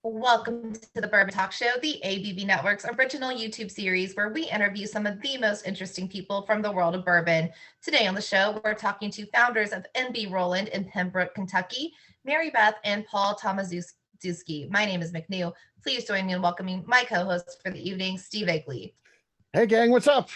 Welcome to the Bourbon Talk Show, the ABV Network's original YouTube series where we interview some of the most interesting people from the world of bourbon. Today on the show, we're talking to founders of NB Roland in Pembroke, Kentucky, Mary Beth and Paul Tomaszewski. My name is McNew. Please join me in welcoming my co-host for the evening, Steve Akley. Hey gang, what's up?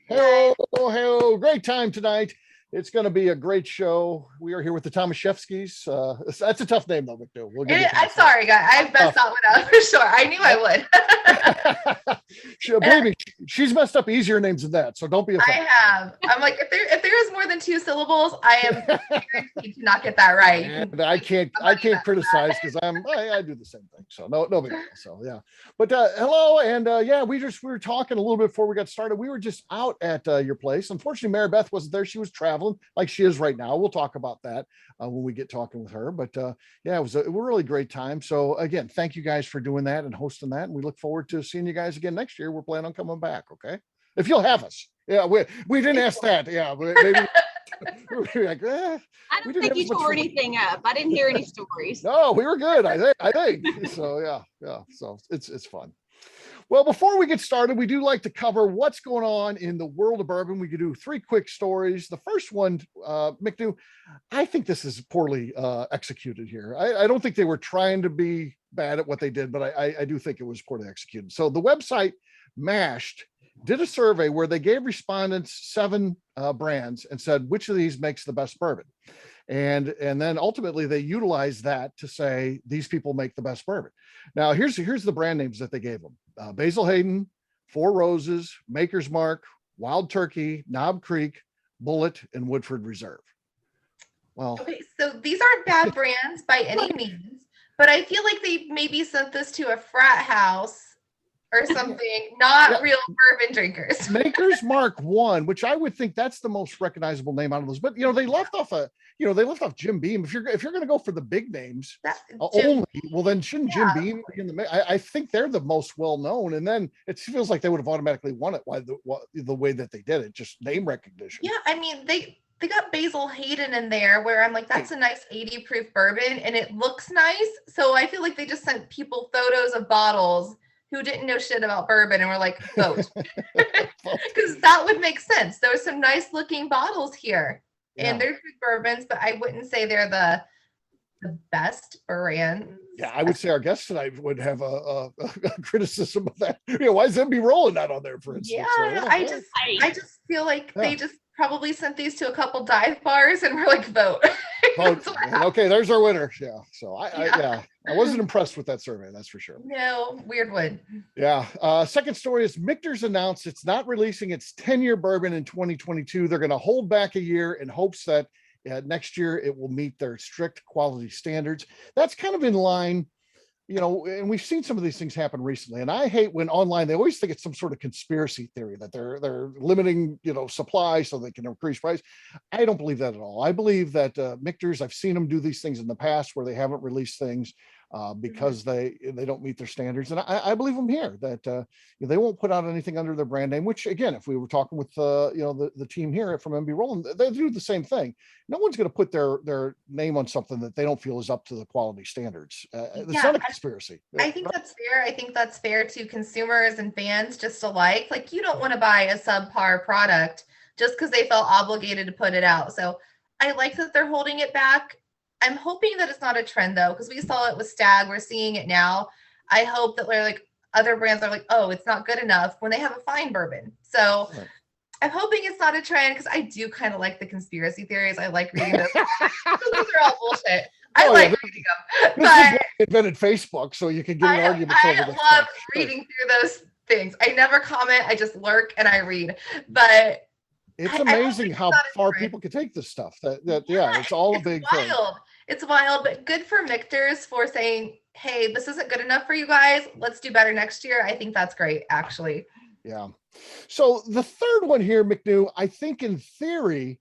Hello, great time tonight. It's going to be a great show. We are here with the Tomaszewskis. That's a tough name though, McNew. I'm sorry, guys. I messed that one up for sure. I knew I would. Believe me, she's messed up easier names than that, so don't be afraid. I have. I'm like, if there is more than two syllables, I am guaranteed to not get that right. And I can't criticize because I do the same thing. So no big deal. So yeah. But hello, and we were talking a little bit before we got started. We were just out at your place. Unfortunately, Mary Beth wasn't there. She was traveling like she is right now. We'll talk about that when we get talking with her. But it was a really great time. So again, thank you guys for doing that and hosting that. And we look forward to seeing you guys again next year. We're planning on coming back. Okay, if you'll have us. Yeah, we didn't ask that. Yeah, maybe. We're like, I don't think you tore anything up. I didn't hear any stories. No, we were good. I think so. Yeah. So it's fun. Well, before we get started, we do like to cover what's going on in the world of bourbon. We could do three quick stories. The first one, McNew, I think this is poorly executed here. I don't think they were trying to be bad at what they did, but I do think it was poorly executed. So the website Mashed did a survey where they gave respondents 7 brands and said, which of these makes the best bourbon? And then ultimately they utilized that to say, these people make the best bourbon. Now, here's the brand names that they gave them. Basil Hayden, Four Roses, Maker's Mark, Wild Turkey, Knob Creek, Bullet, and Woodford Reserve. Well, okay, so these aren't bad brands by any means, but I feel like they maybe sent this to a frat house or something, not real bourbon drinkers. Maker's Mark won, which I would think that's the most recognizable name out of those. But they left off Jim Beam. If you're going to go for the big names then shouldn't Jim Beam be in the mix? I think they're the most well known, and then it feels like they would have automatically won it. Why the way that they did it, just name recognition. Yeah, I mean they got Basil Hayden in there, where I'm like, that's a nice 80 proof bourbon, and it looks nice. So I feel like they just sent people photos of bottles who didn't know shit about bourbon and were like, vote. Because that would make sense. There were some nice looking bottles here. Yeah. And they're good bourbons, but I wouldn't say they're the best brands. Yeah, I would say our guest tonight would have a criticism of that. Why is NB Roland not on there, for instance? Yeah, I just feel like they just probably sent these to a couple dive bars and were like, vote. Okay, there's our winner. Yeah. So I wasn't impressed with that survey, that's for sure. No, weird one. Yeah. Second story is Michter's announced it's not releasing its 10-year bourbon in 2022. They're going to hold back a year in hopes that next year it will meet their strict quality standards. That's kind of in line, and we've seen some of these things happen recently. And I hate when online, they always think it's some sort of conspiracy theory that they're limiting, supply so they can increase price. I don't believe that at all. I believe that Michter's, I've seen them do these things in the past where they haven't released things because they don't meet their standards. And I believe them here that they won't put out anything under their brand name, which again, if we were talking with the team here from NB Roland, they do the same thing. No one's going to put their name on something that they don't feel is up to the quality standards. It's not a conspiracy. I think that's fair. I think that's fair to consumers and fans just alike. Like, you don't want to buy a subpar product just because they felt obligated to put it out. So I like that they're holding it back. I'm hoping that it's not a trend though, because we saw it with Stag. We're seeing it now. I hope that we're like other brands are like, oh, it's not good enough when they have a fine bourbon. So I'm hoping it's not a trend because I do kind of like the conspiracy theories. I like reading those. Those are all bullshit. I like reading them. But invented Facebook, so you can get an argument over this. I love reading through those things. I never comment. I just lurk and I read. But it's amazing how far people can take this stuff. It's all a big thing. It's wild, but good for Michter's for saying, hey, this isn't good enough for you guys. Let's do better next year. I think that's great, actually. Yeah. So the third one here, McNew, I think in theory,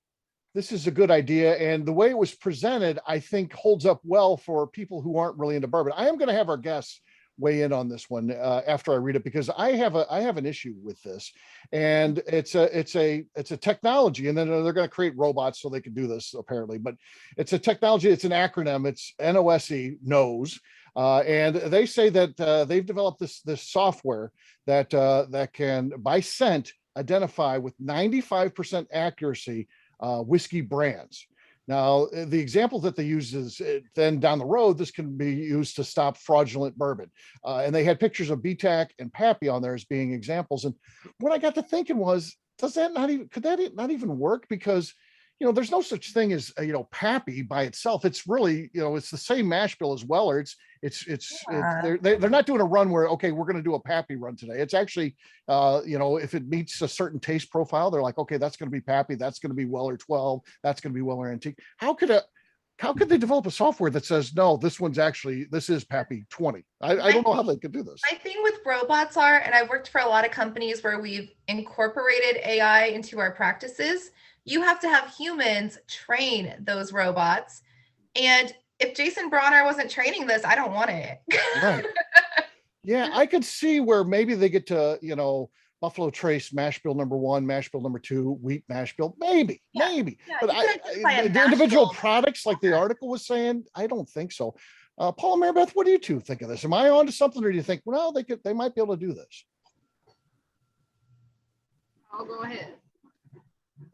this is a good idea. And the way it was presented, I think holds up well for people who aren't really into bourbon. I am going to have our guests weigh in on this one after I read it, because I have an issue with this, and it's a technology, and then they're going to create robots so they can do this apparently, but it's a technology. It's an acronym. It's NOSE, nose. And they say that they've developed this software that can, by scent, identify with 95% accuracy whiskey brands. Now, the example that they use is then down the road, this can be used to stop fraudulent bourbon. And they had pictures of BTAC and Pappy on there as being examples. And what I got to thinking was, could that not even work? Because, there's no such thing as, Pappy by itself. It's really, it's the same mash bill as Weller. They're not doing a run where, okay, we're going to do a Pappy run today. It's actually, if it meets a certain taste profile, they're like, okay, that's going to be Pappy. That's going to be Weller 12. That's going to be Weller Antique. How could they develop a software that says, no, this is Pappy 20? I don't know how they could do this. My thing with robots and I've worked for a lot of companies where we've incorporated AI into our practices. You have to have humans train those robots. And if Jason Bronner wasn't training this, I don't want it. Right. Yeah, I could see where maybe they get to, Buffalo Trace mash bill number 1, mash bill number 2, wheat mash bill, maybe. Yeah, But the individual products, like the article was saying, I don't think so. Paul and Mary Beth, what do you two think of this? Am I on to something, or do you think, well, they might be able to do this? I'll go ahead.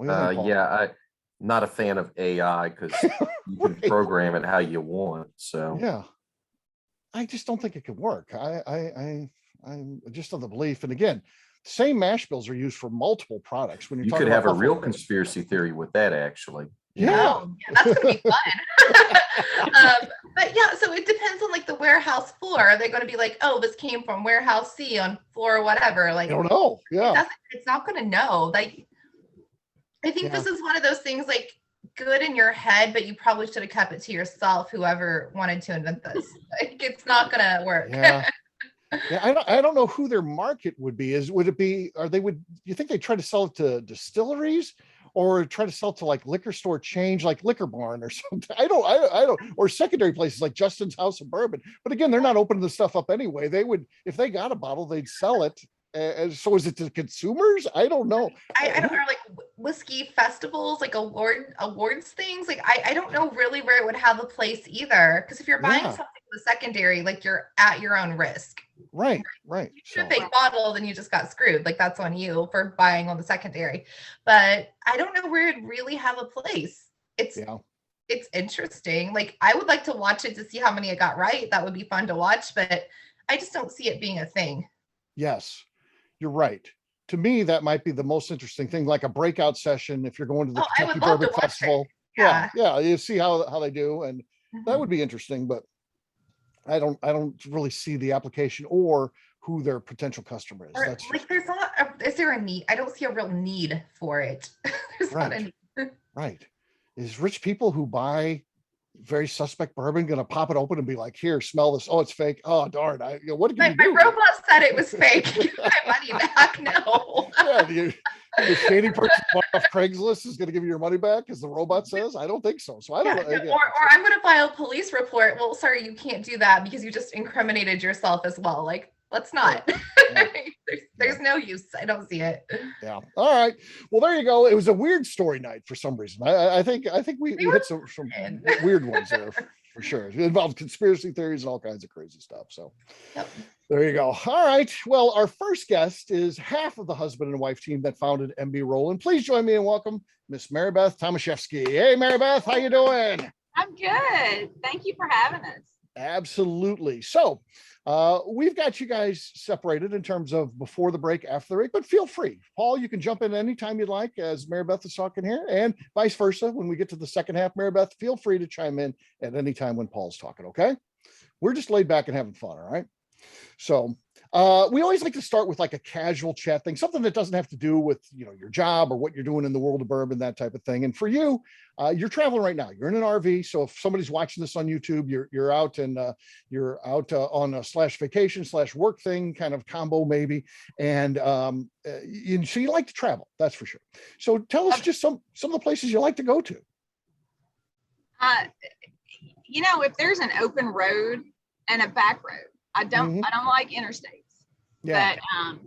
I'm not a fan of AI because you can program it how you want. So yeah, I just don't think it could work. I'm just of the belief, and again, same mash bills are used for multiple products. When you're talking could have about a real conspiracy theory with that, actually. Yeah, that's gonna be fun. But yeah, so it depends on like the warehouse floor. Are they going to be like, oh, this came from warehouse C on floor whatever? Like, I don't know. Yeah, it's not going to know. Like, I think this is one of those things like good in your head, but you probably should have kept it to yourself. Whoever wanted to invent this, like, it's not going to work. Yeah. Yeah, I don't know who their market would be. You think they try to sell it to distilleries, or try to sell it to like liquor store change, like Liquor Barn or something? I don't, or secondary places like Justin's House of Bourbon. But again, they're not opening the stuff up anyway. They would, if they got a bottle, they'd sell it. So is it to consumers? I don't know. I don't know, like whiskey festivals, like awards things. Like I don't know really where it would have a place either. Because if you're buying something for the secondary, like you're at your own risk. Right. If you fake bottle, then you just got screwed. Like that's on you for buying on the secondary. But I don't know where it'd really have a place. It's interesting. Like I would like to watch it to see how many it got right. That would be fun to watch, but I just don't see it being a thing. Yes, you're right. To me, that might be the most interesting thing, like a breakout session if you're going to the Kentucky Bourbon Festival. Yeah, you see how they do, and that would be interesting. But I don't really see the application or who their potential customer is. That's like there's not. Is there a need? I don't see a real need for it. There's not a need. Right. Is rich people who buy very suspect bourbon going to pop it open and be like, here, smell this? Oh, it's fake. Oh, darn. What did you do? My robot said it was fake. Give my money back. No. The shady person off Craigslist is going to give you your money back, as the robot says? I don't think so. So I don't know. Or I'm going to file a police report. Well, sorry, you can't do that because you just incriminated yourself as well. Like, let's not. There's no use. I don't see it. Yeah. All right. Well, there you go. It was a weird story night for some reason. I think we hit some weird ones there for sure. It involved conspiracy theories and all kinds of crazy stuff. So there you go. All right. Well, our first guest is half of the husband and wife team that founded MB Roland. Please join me in welcome Miss Mary Beth Tomaszewski. Hey, Mary Beth, how you doing? I'm good. Thank you for having us. Absolutely. So we've got you guys separated in terms of before the break, after the break, but feel free. Paul, you can jump in anytime you'd like as Mary Beth is talking here, and vice versa. When we get to the second half, Mary Beth, feel free to chime in at any time when Paul's talking, okay? We're just laid back and having fun, all right? So we always like to start with like a casual chat thing, something that doesn't have to do with, your job or what you're doing in the world of bourbon, that type of thing. And for you, you're traveling right now. You're in an RV. So if somebody's watching this on YouTube, you're out and you're out on a /vacation /work thing kind of combo maybe. And so you like to travel, that's for sure. So tell us just some of the places you like to go to. If there's an open road and a back road, I don't like interstates, Yeah. but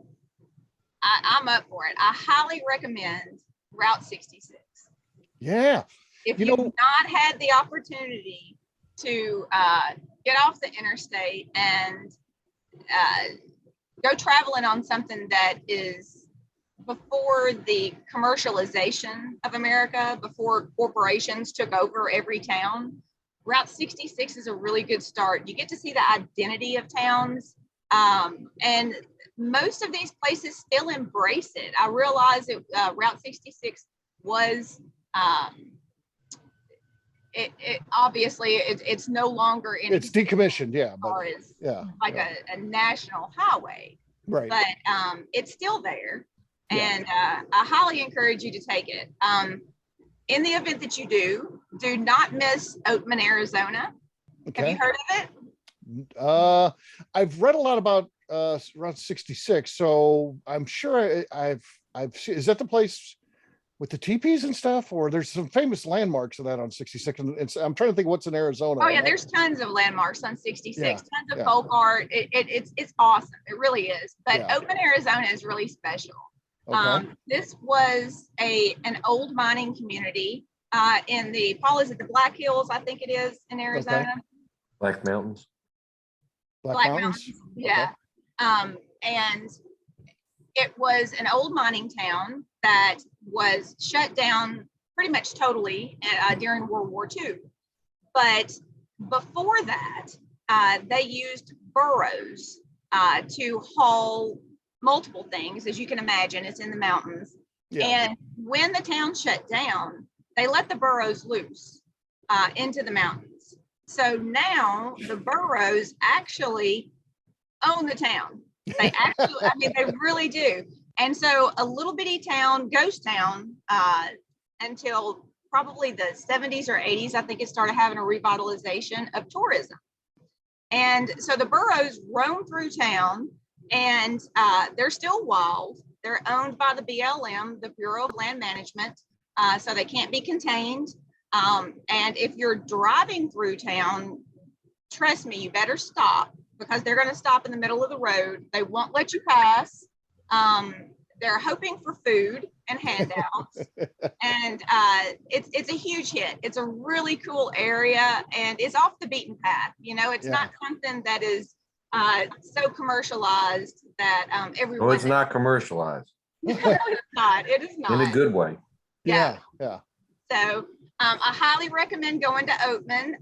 I'm up for it. I highly recommend Route 66. Yeah. If you've not had the opportunity to get off the interstate and go traveling on something that is before the commercialization of America, before corporations took over every town, Route 66 is a really good start. You get to see the identity of towns, and most of these places still embrace it. I realize that Route 66 was it obviously it's no longer in, it's decommissioned, a national highway, right? But it's still there, and I highly encourage you to take it. In the event that you do not miss Oatman, Arizona. Okay. Have you heard of it? I've read a lot about Route 66, so I'm sure I've seen. Is that the place with the teepees and stuff, or there's some famous landmarks of that on 66? And I'm trying to think what's in Arizona. Oh yeah, there's tons of landmarks on 66, tons of folk art. It's awesome. It really is. But Oatman, Arizona is really special. Okay. This was an old mining community in the, Paul, is it the Black Hills? I think it is in Arizona. Okay. Black Mountains. Black Mountains. Yeah. Okay. And it was an old mining town that was shut down pretty much totally during World War II. But before that, they used burros to haul multiple things. As you can imagine, it's in the mountains. Yeah. And when the town shut down, they let the burros loose into the mountains. So now the burros actually own the town. They actually, I mean, they really do. And so a little bitty town, ghost town, until probably the 70s or 80s, I think it started having a revitalization of tourism. And so the burros roam through town, and they're still wild. They're owned by the BLM, the Bureau of Land Management, so they can't be contained. And if you're driving through town, trust me, you better stop, because they're going to stop in the middle of the road. They won't let you pass. They're hoping for food and handouts. And it's a huge hit. It's a really cool area, and it's off the beaten path. You know, it's not something that is so commercialized that everyone. Oh, it's not commercialized. No, it's not. It is not. In a good way. Yeah. So I highly recommend going to Oatman.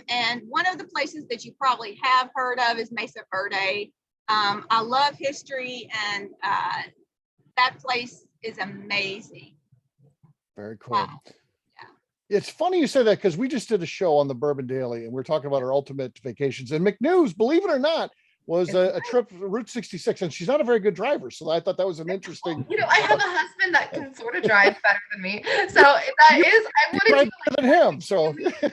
And one of the places that you probably have heard of is Mesa Verde. I love history, and that place is amazing. Very cool. Wow. Yeah. It's funny you say that, because we just did a show on the Bourbon Daily, and we're talking about our ultimate vacations. And McNew's, believe it or not, was a trip Route 66, and she's not a very good driver. So I thought that was an interesting. You know, I have a husband that can sort of drive better than me. So that is, I would drive better than him. So that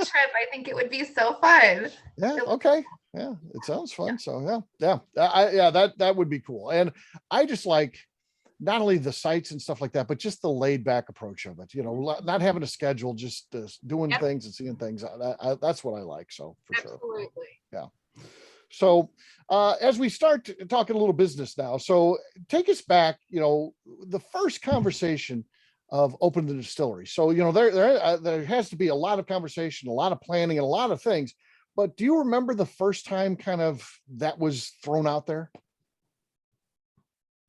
trip, I think it would be so fun. Yeah. Okay. Yeah. It sounds fun. Yeah. So yeah. That would be cool. And I just like not only the sights and stuff like that, but just the laid back approach of it. You know, not having a schedule, just doing things and seeing things. That's what I like. So for sure. Absolutely. Yeah. So as we start talking a little business now, so take us back, you know, the first conversation of opening the distillery. So, you know, there has to be a lot of conversation, a lot of planning, and a lot of things. But do you remember the first time kind of that was thrown out there?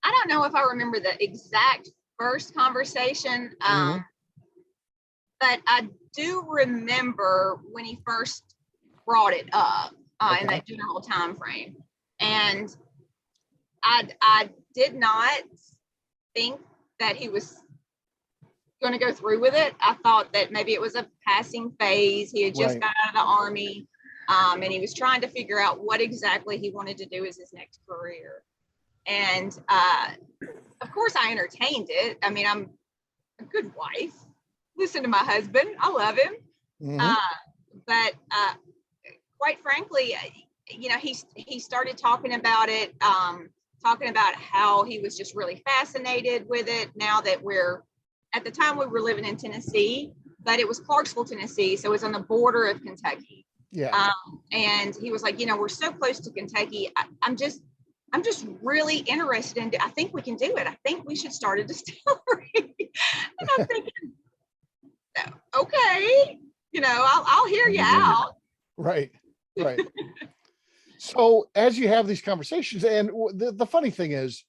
I don't know if I remember the exact first conversation, but I do remember when he first brought it up. In that general time frame, and I did not think that he was going to go through with it. I thought that maybe it was a passing phase. He had just got out of the Army, and he was trying to figure out what exactly he wanted to do as his next career. And of course, I entertained it. I mean, I'm a good wife. Listen to my husband. I love him. But quite frankly, you know, he started talking about it, talking about how he was just really fascinated with it. Now that at the time we were living in Tennessee, but it was Clarksville, Tennessee. So it was on the border of Kentucky. Yeah. And he was like, we're so close to Kentucky. I'm just really interested in, I think we can do it. I think we should start a distillery. And I'm thinking, okay, I'll hear you out. Right. So as you have these conversations, and the funny thing is,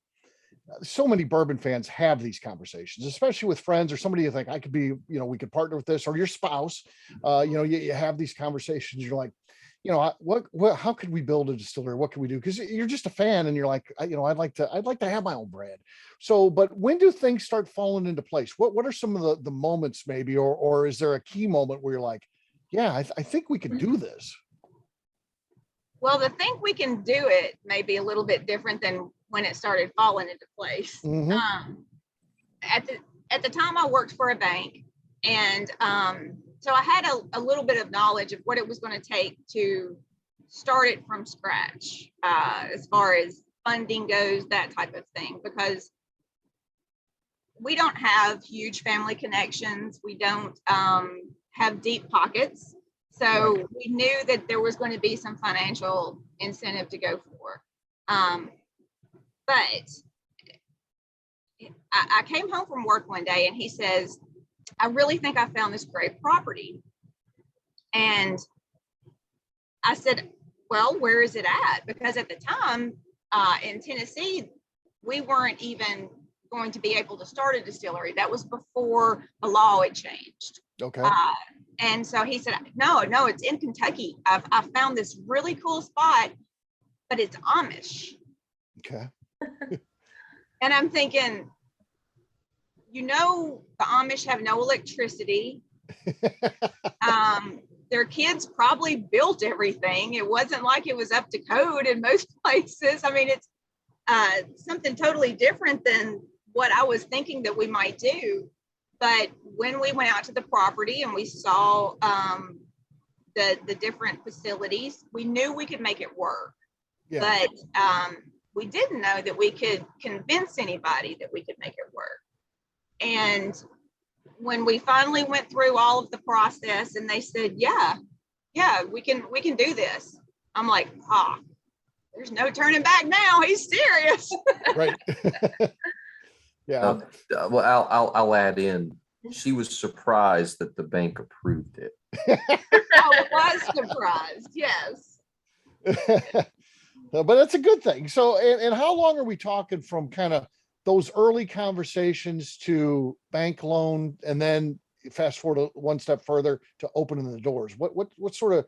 so many bourbon fans have these conversations, especially with friends or somebody you think I could be, we could partner with this, or your spouse. You have these conversations. You're like, what, how could we build a distillery? What can we do? Because you're just a fan, and you're like, I'd like to have my own brand. So, but when do things start falling into place? What are some of the moments, maybe, or is there a key moment where you're like, yeah, I think we could do this? Well, the think we can do it may be a little bit different than when it started falling into place. Mm-hmm. At the time I worked for a bank, and so I had a little bit of knowledge of what it was going to take to start it from scratch, as far as funding goes, that type of thing, because we don't have huge family connections. We don't have deep pockets. So Right. we knew that there was going to be some financial incentive to go for. But I came home from work one day, and he says, I really think I found this great property. And I said, well, where is it at? Because at the time in Tennessee, we weren't even going to be able to start a distillery. That was before the law had changed. Okay. And so he said, no, it's in Kentucky. I found this really cool spot, but it's Amish. Okay. And I'm thinking, the Amish have no electricity. Their kids probably built everything. It wasn't like it was up to code in most places. I mean, it's something totally different than what I was thinking that we might do. But when we went out to the property and we saw the different facilities, we knew we could make it work. Yeah. But we didn't know that we could convince anybody that we could make it work. And when we finally went through all of the process and they said, yeah, we can do this. I'm like, there's no turning back now. He's serious. Right. Yeah. Well, I'll add in. She was surprised that the bank approved it. I was surprised. Yes. But that's a good thing. So, and how long are we talking from kind of those early conversations to bank loan, and then fast forward one step further to opening the doors? What sort of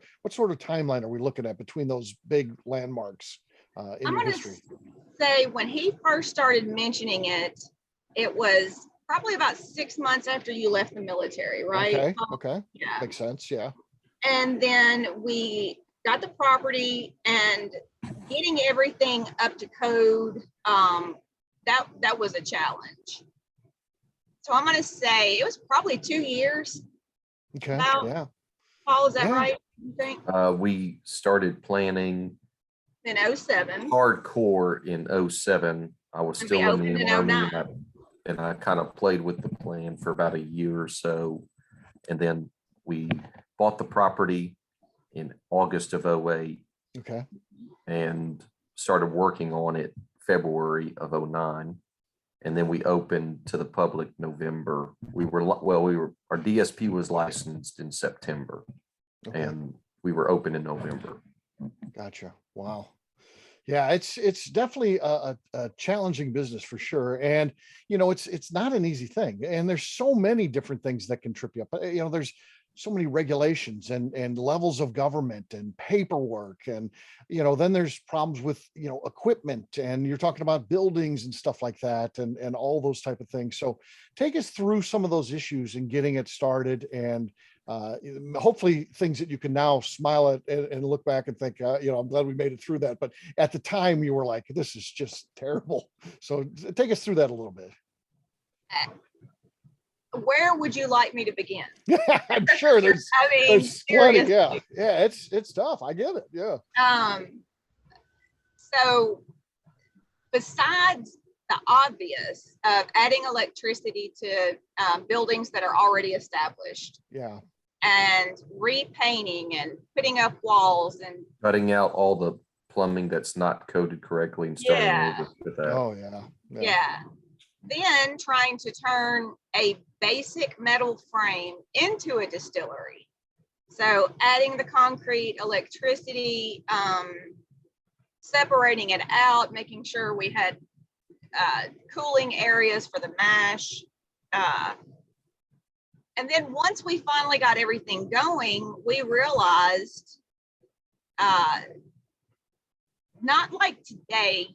timeline are we looking at between those big landmarks in your history? Say when he first started mentioning it, it was probably about 6 months after you left the military, right? Okay. Yeah. Makes sense. Yeah. And then we got the property and getting everything up to code. That was a challenge. So I'm going to say it was probably 2 years. Okay. Yeah. Paul, is that right? You think? We started planning in 07. Hardcore in 07. I was still in the Army, and I kind of played with the plan for about a year or so. And then we bought the property in August of 08. Okay. And started working on it February of 09. And then we opened to the public November. Our DSP was licensed in September. Okay. And we were open in November. Gotcha. Wow. Yeah, it's definitely a challenging business for sure. And, it's not an easy thing. And there's so many different things that can trip you up. There's so many regulations and levels of government and paperwork. And, then there's problems with, equipment, and you're talking about buildings and stuff like that, and all those type of things. So take us through some of those issues and getting it started, and hopefully things that you can now smile at and look back and think, I'm glad we made it through that. But at the time you were like, this is just terrible. So take us through that a little bit. Where would you like me to begin? I'm sure there's plenty. Yeah. It's tough. I get it. Yeah. So besides the obvious of adding electricity to buildings that are already established. Yeah. and repainting and putting up walls and Cutting out all the plumbing that's not coded correctly and starting over with that. Oh yeah. yeah. Then trying to turn a basic metal frame into a distillery. So adding the concrete, electricity, separating it out, making sure we had cooling areas for the mash. And then once we finally got everything going, we realized, not like today,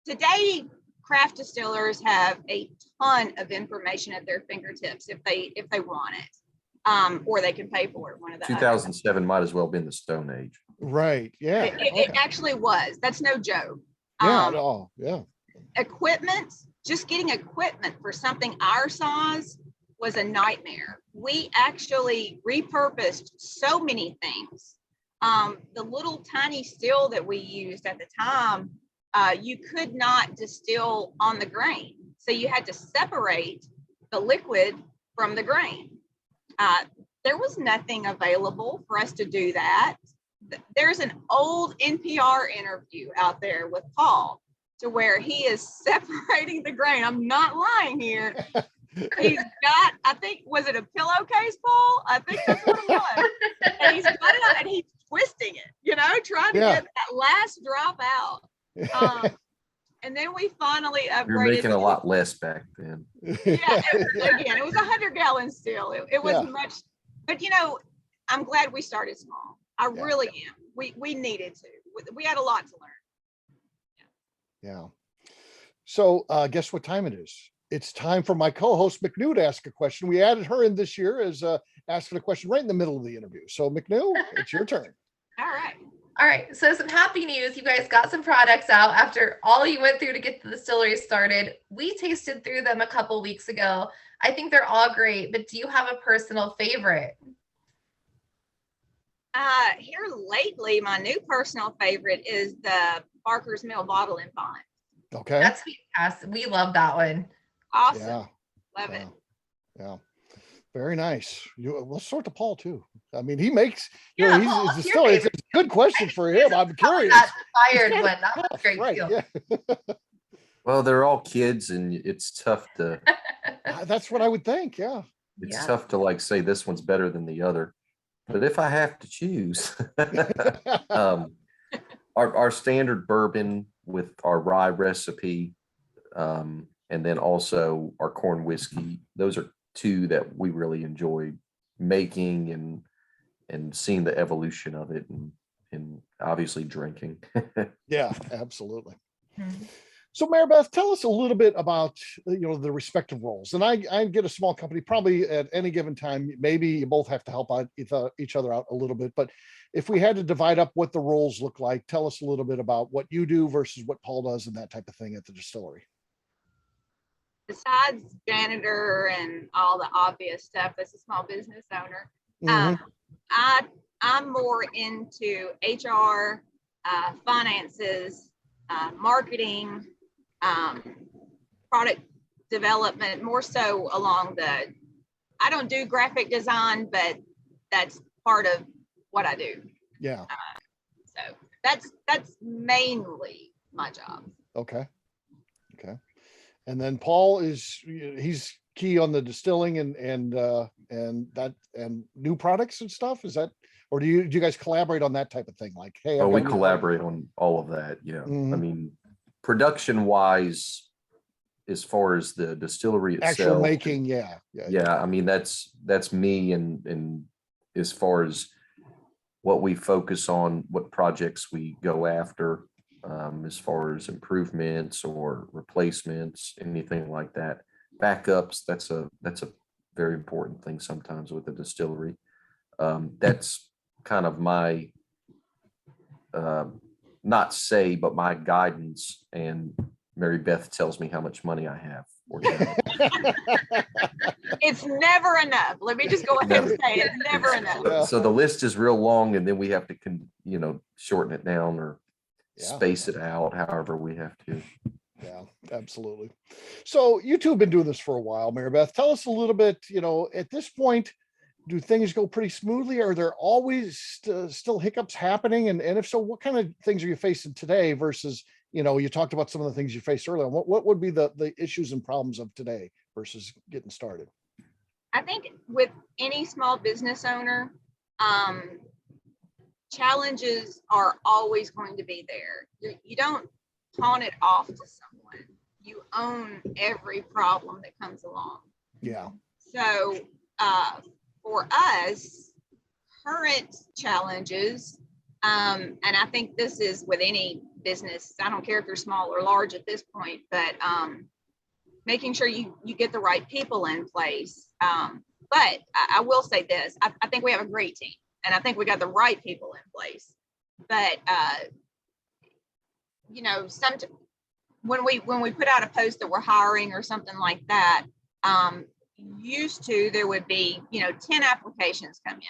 today craft distillers have a ton of information at their fingertips if they want it, or they can pay for it. One of the 2007 might as well have been the Stone Age. Right. Yeah. It actually was. That's no joke. Yeah. At all. Yeah. Equipment, just getting equipment for something our size was a nightmare. We actually repurposed so many things. The little tiny still that we used at the time, you could not distill on the grain. So you had to separate the liquid from the grain. There was nothing available for us to do that. There's an old NPR interview out there with Paul to where he is separating the grain. I'm not lying here. He's got, I think, was it a pillowcase, Paul? I think that's what it was. And he's got it out and he's twisting it, trying to get that last drop out. And then we finally upgraded. You're making a lot less back then. Yeah, it was 100-gallon still. It was much, but I'm glad we started small. I really am. We needed to. We had a lot to learn. Yeah. So guess what time it is? It's time for my co-host McNew to ask a question. We added her in this year as asking a question right in the middle of the interview. So McNew, it's your turn. All right. So some happy news. You guys got some products out after all you went through to get the distillery started. We tasted through them a couple weeks ago. I think they're all great, but do you have a personal favorite? Here lately, my new personal favorite is the Barker's Mill bottle and bond. Okay. That's fantastic. We love that one. Awesome. Yeah. Love it. Yeah. Very nice. We'll sort to Paul too. I mean, he makes, Paul, he's still, it's a good question for him. I'm curious. That fired one. That was great. Right. Yeah. Well, they're all kids and it's tough to. That's what I would think. Yeah. It's tough to say this one's better than the other. But if I have to choose, our standard bourbon with our rye recipe, and then also our corn whiskey, those are two that we really enjoy making and seeing the evolution of it and obviously drinking. Yeah, absolutely. Mm-hmm. So Mary Beth, tell us a little bit about the respective roles. And I get a small company, probably at any given time, maybe you both have to help out each other out a little bit. But if we had to divide up what the roles look like, tell us a little bit about what you do versus what Paul does and that type of thing at the distillery. Besides janitor and all the obvious stuff as a small business owner, I'm more into HR, finances, marketing, product development, more so along I don't do graphic design, but that's part of what I do. Yeah. So that's mainly my job. Okay. And then Paul he's key on the distilling and new products and stuff. Is that, or do you guys collaborate on that type of thing? Like, hey, we collaborate on all of that. Yeah. Mm-hmm. I mean, production wise, as far as the distillery itself, actual making. Yeah. I mean, that's me. And as far as what we focus on, what projects we go after, as far as improvements or replacements, anything like that, backups, that's a very important thing sometimes with the distillery. That's kind of my but my guidance, and Mary Beth tells me how much money I have. It's never enough. Let me just go ahead and say it's never enough. So the list is real long, and then we have to shorten it down or space it out however we have to. Yeah, absolutely. So you two have been doing this for a while, Mary Beth. Tell us a little bit, at this point, do things go pretty smoothly? Are there always still hiccups happening? And if so, what kind of things are you facing today versus, you talked about some of the things you faced earlier. What would be the issues and problems of today versus getting started? I think with any small business owner, challenges are always going to be there. You don't pawn it off to someone. You own every problem that comes along. Yeah. So for us, current challenges, and I think this is with any business, I don't care if they're small or large at this point, but making sure you get the right people in place. But I will say this, I think we have a great team, and I think we got the right people in place. But when we put out a post that we're hiring or something like that, used to, there would be 10 applications come in.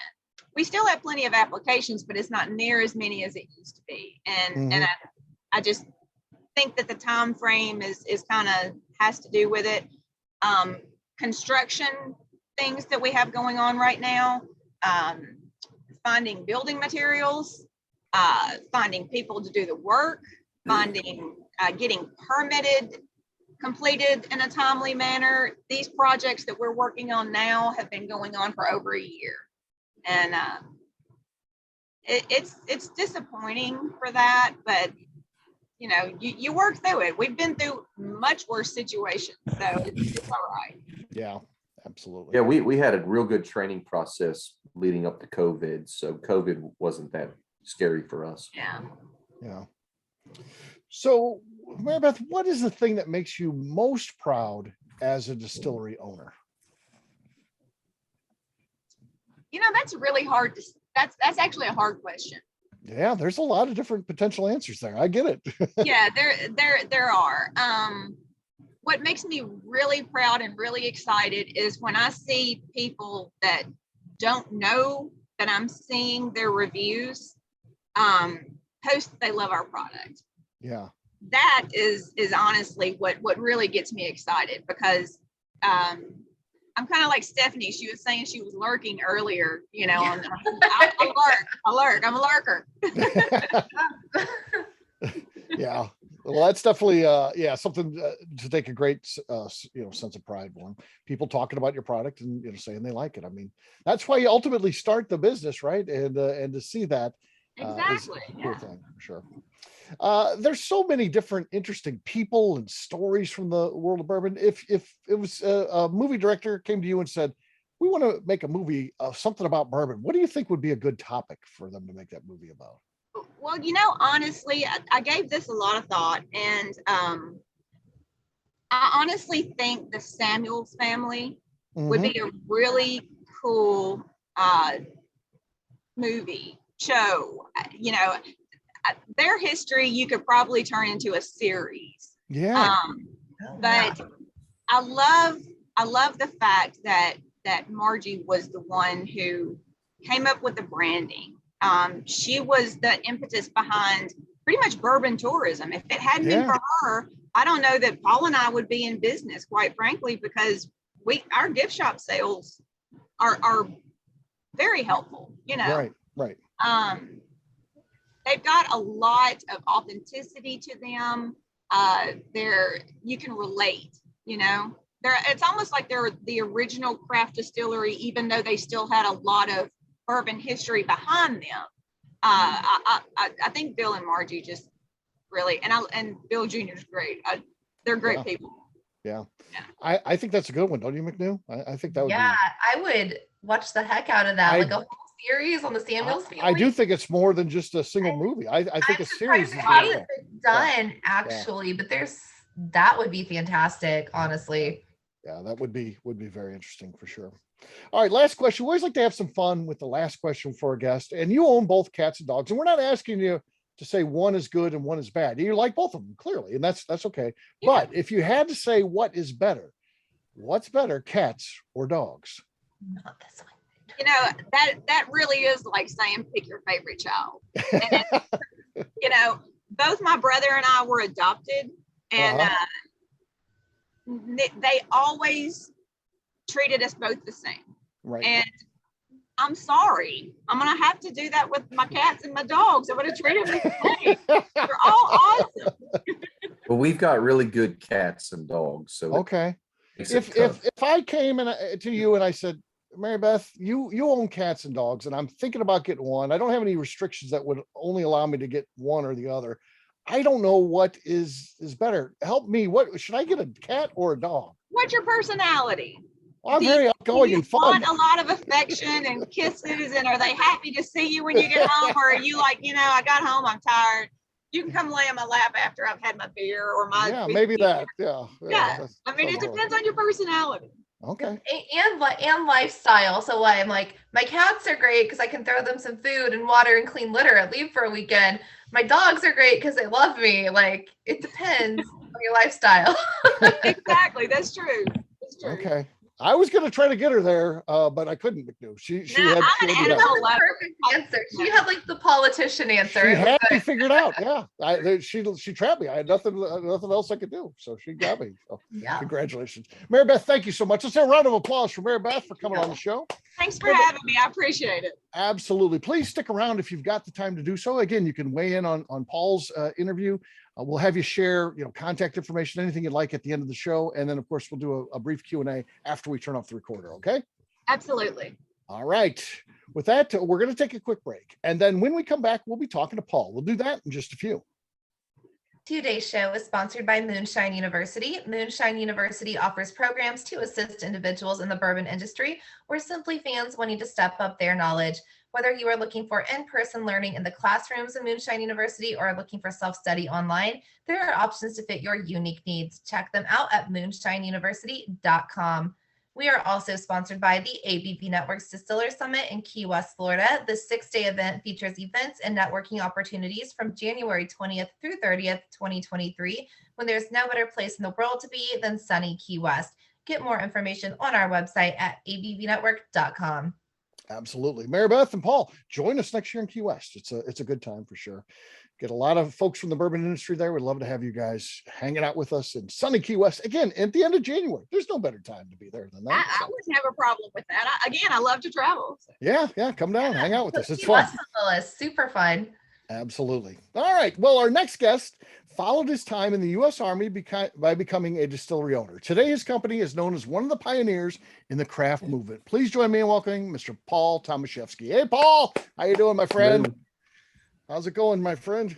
We still have plenty of applications, but it's not near as many as it used to be. And I just think that the time frame is kind of has to do with it. Construction things that we have going on right now, finding building materials, finding people to do the work, getting permitted, completed in a timely manner. These projects that we're working on now have been going on for over a year. And it's disappointing for that, but you work through it. We've been through much worse situations, so it's all right. Yeah, absolutely. Yeah, we had a real good training process leading up to COVID, so COVID wasn't that scary for us. Yeah. So, Mary Beth, what is the thing that makes you most proud as a distillery owner? That's really hard that's actually a hard question. Yeah, there's a lot of different potential answers there. I get it. Yeah, there are. What makes me really proud and really excited is when I see people that don't know that I'm seeing their reviews post that they love our product. Yeah. That is honestly what really gets me excited, because I'm kind of like Stephanie. She was saying she was lurking earlier, I'm a lurker. Yeah. Well, that's definitely something to take a great sense of pride when people talking about your product and saying they like it. I mean, that's why you ultimately start the business, right? And to see that exactly, is a cool thing for sure. There's so many different interesting people and stories from the world of bourbon. If it was a movie director came to you and said, we want to make a movie of something about bourbon, what do you think would be a good topic for them to make that movie about? Well, honestly, I gave this a lot of thought, and I honestly think the Samuels family would be a really cool movie show. Their history you could probably turn into a series. Yeah. But I love the fact that Margie was the one who came up with the branding. She was the impetus behind pretty much bourbon tourism. If it hadn't been for her, I don't know that Paul and I would be in business, quite frankly, because our gift shop sales are very helpful, Right. They've got a lot of authenticity to them. You can relate, it's almost like they're the original craft distillery, even though they still had a lot of bourbon history behind them. I think Bill and Margie just really, and Bill Jr. is great. They're great people. Yeah. I think that's a good one, don't you, McNew? I think that would be. I would watch the heck out of that, like a whole series on the Samuels family. I do think it's more than just a single movie. I think a series is done actually, but that would be fantastic, honestly. Yeah, that would be very interesting for sure. All right, last question. We always like to have some fun with the last question for a guest. And you own both cats and dogs, and we're not asking you to say one is good and one is bad. You like both of them, clearly, and that's okay. Yeah. But if you had to say what is better, what's better, cats or dogs? Not this one. That really is like saying pick your favorite child. And, both my brother and I were adopted, and they always treated us both the same. Right. And I'm sorry. I'm going to have to do that with my cats and my dogs. I'm going to treat them the same. They're all awesome. Well, we've got really good cats and dogs. So Okay. it makes it If I came to you and I said, Mary Beth, you own cats and dogs, and I'm thinking about getting one. I don't have any restrictions that would only allow me to get one or the other. I don't know what is better. Help me. What should I get, a cat or a dog? What's your personality? I'm very outgoing and fun. Want a lot of affection and kisses, and are they happy to see you when you get home, or are you like, I got home, I'm tired. You can come lay on my lap after I've had my beer or my. Yeah, maybe that. Yeah. I mean, it depends on your personality. Okay. And lifestyle. So I'm like, my cats are great because I can throw them some food and water and clean litter and leave for a weekend. My dogs are great because they love me. Like, it depends on your lifestyle. Exactly. That's true. That's true. Okay. I was going to try to get her there, but I couldn't. She had I'm an animal lover. Perfect answer. She had like the politician answer. She had me figured out. Yeah, she trapped me. I had nothing else I could do, so she got me. So, yeah. Congratulations, Mary Beth. Thank you so much. Let's have a round of applause for Mary Beth for coming on the show. Thanks for having me. I appreciate it. Absolutely. Please stick around if you've got the time to do so. Again, you can weigh in on Paul's interview. We'll have you share, contact information, anything you'd like at the end of the show. And then, of course, we'll do a brief Q&A after we turn off the recorder, okay? Absolutely. All right. With that, we're going to take a quick break. And then when we come back, we'll be talking to Paul. We'll do that in just a few. Today's show is sponsored by Moonshine University. Moonshine University offers programs to assist individuals in the bourbon industry or simply fans wanting to step up their knowledge. Whether you are looking for in-person learning in the classrooms of Moonshine University or looking for self-study online, there are options to fit your unique needs. Check them out at moonshineuniversity.com. We are also sponsored by the ABV Network's Distiller Summit in Key West, Florida. The 6-day event features events and networking opportunities from January 20th through 30th, 2023, when there's no better place in the world to be than sunny Key West. Get more information on our website at abvnetwork.com. Absolutely. Mary Beth and Paul, join us next year in Key West. It's a good time for sure. Get a lot of folks from the bourbon industry there. We'd love to have you guys hanging out with us in sunny Key West again at the end of January. There's no better time to be there than that. I wouldn't have a problem with that. I love to travel. So. Yeah. Come down, hang out with us. It's fun. Super fun. Absolutely. All right. Well, our next guest followed his time in the U.S. Army by becoming a distillery owner. Today, his company is known as one of the pioneers in the craft movement. Please join me in welcoming Mr. Paul Tomaszewski. Hey, Paul. How you doing, my friend? Good. How's it going, my friend?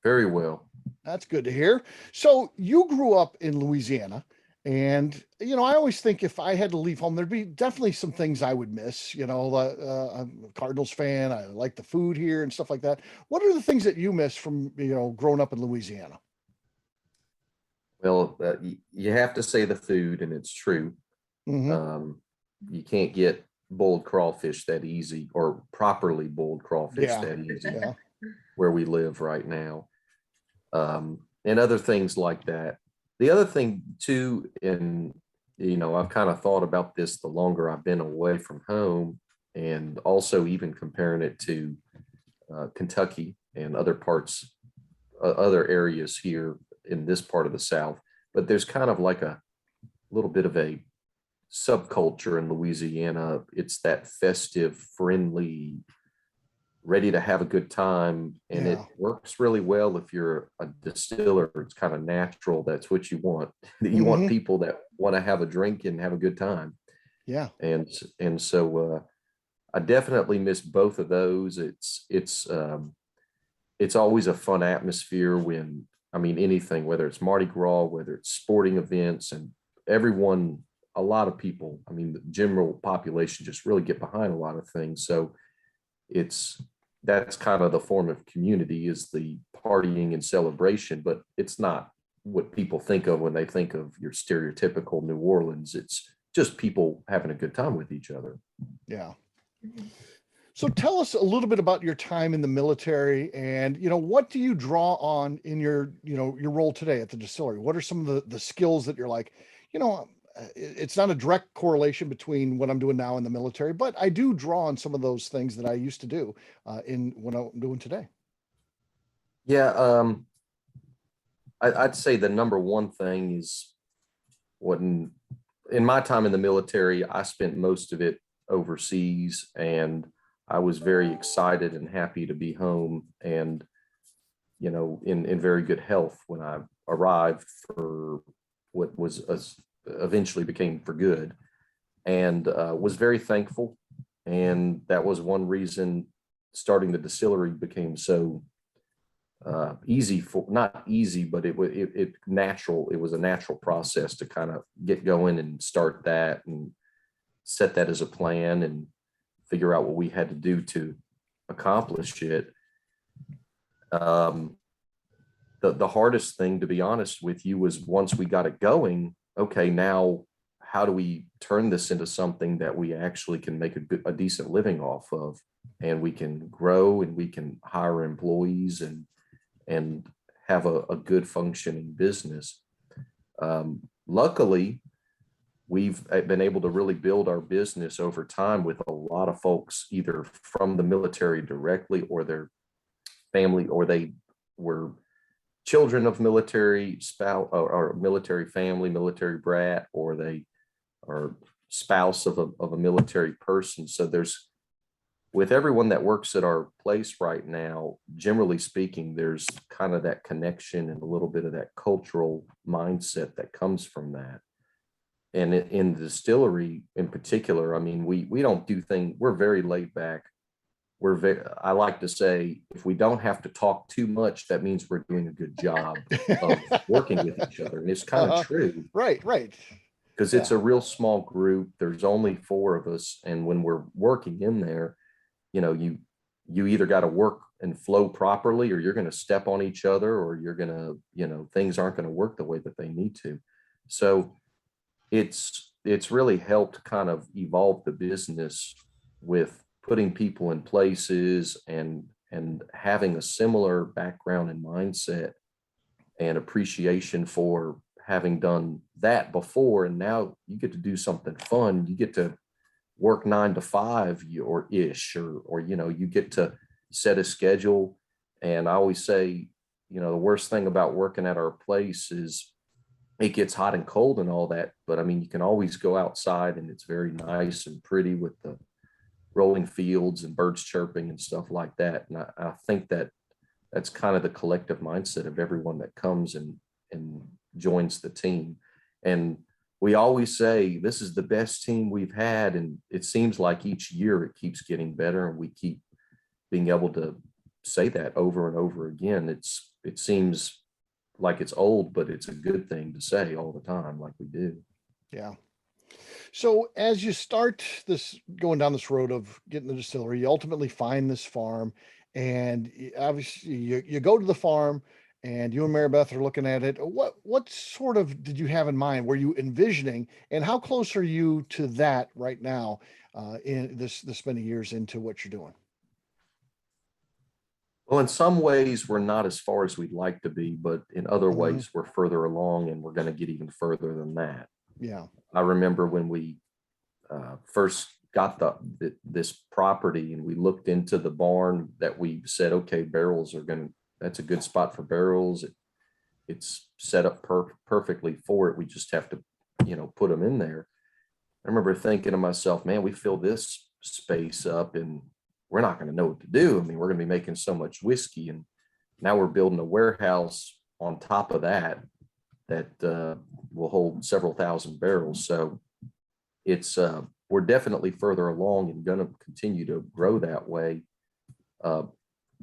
Very well. That's good to hear. So you grew up in Louisiana. And, I always think if I had to leave home, there'd be definitely some things I would miss. I'm a Cardinals fan. I like the food here and stuff like that. What are the things that you miss from, growing up in Louisiana? Well, you have to say the food, and it's true. Mm-hmm. You can't get boiled crawfish that easy, or properly boiled crawfish that easy where we live right now. And other things like that. The other thing too, and I've kind of thought about this the longer I've been away from home, and also even comparing it to Kentucky and other parts, other areas here in this part of the South. But there's kind of like a little bit of a subculture in Louisiana. It's that festive, friendly, ready to have a good time, and it works really well if you're a distiller. It's kind of natural. That's what you want. You want people that want to have a drink and have a good time. Yeah. And so I definitely miss both of those. It's always a fun atmosphere when, anything, whether it's Mardi Gras, whether it's sporting events, and everyone, a lot of people, the general population just really get behind a lot of things. So that's kind of the form of community, is the partying and celebration, but it's not what people think of when they think of your stereotypical New Orleans. It's just people having a good time with each other. Yeah. So tell us a little bit about your time in the military, and, what do you draw on in your role today at the distillery? What are some of the skills that you're like, it's not a direct correlation between what I'm doing now in the military, but I do draw on some of those things that I used to do in what I'm doing today. Yeah. I'd say the number one thing is in my time in the military, I spent most of it overseas, and I was very excited and happy to be home and, in very good health when I arrived for what was eventually became for good, and was very thankful. And that was one reason starting the distillery became so easy, for not easy, but it natural. It was a natural process to kind of get going and start that and set that as a plan and figure out what we had to do to accomplish it. The hardest thing, to be honest with you, was once we got it going, okay, now how do we turn this into something that we actually can make a decent living off of, and we can grow and we can hire employees and have a good functioning business. Luckily, we've been able to really build our business over time with a lot of folks, either from the military directly or their family, or they were children of military spouse or military family, military brat, or they are spouse of a military person. So with everyone that works at our place right now, generally speaking, there's kind of that connection and a little bit of that cultural mindset that comes from that. And in the distillery in particular, I mean, we don't do things, we're very laid back. I like to say, if we don't have to talk too much, that means we're doing a good job of working with each other. And it's kind of true. Right. Because it's a real small group. There's only 4 of us. And when we're working in there, you either got to work and flow properly, or you're going to step on each other, or you're going to, things aren't going to work the way that they need to. So it's really helped kind of evolve the business with putting people in places and having a similar background and mindset and appreciation for having done that before. And now you get to do something fun. You get to work 9 to 5 or you get to set a schedule. And I always say, the worst thing about working at our place is it gets hot and cold and all that. But I mean, you can always go outside and it's very nice and pretty with the rolling fields and birds chirping and stuff like that. And I think that's kind of the collective mindset of everyone that comes and joins the team. And we always say, this is the best team we've had. And it seems like each year it keeps getting better, and we keep being able to say that over and over again. It seems like it's old, but it's a good thing to say all the time, like we do. Yeah. So as you start going down this road of getting the distillery, you ultimately find this farm, and obviously you go to the farm, and you and Mary Beth are looking at it. What sort of did you have in mind? Were you envisioning, and how close are you to that right now in this many years into what you're doing? Well, in some ways, we're not as far as we'd like to be, but in other ways, we're further along, and we're going to get even further than that. Yeah. I remember when we first got this property, and we looked into the barn, that we said, okay, that's a good spot for barrels. It's set up perfectly for it. We just have to, put them in there. I remember thinking to myself, man, we fill this space up and we're not going to know what to do. I mean, we're going to be making so much whiskey, and now we're building a warehouse on top of that will hold several thousand barrels. So we're definitely further along and going to continue to grow that way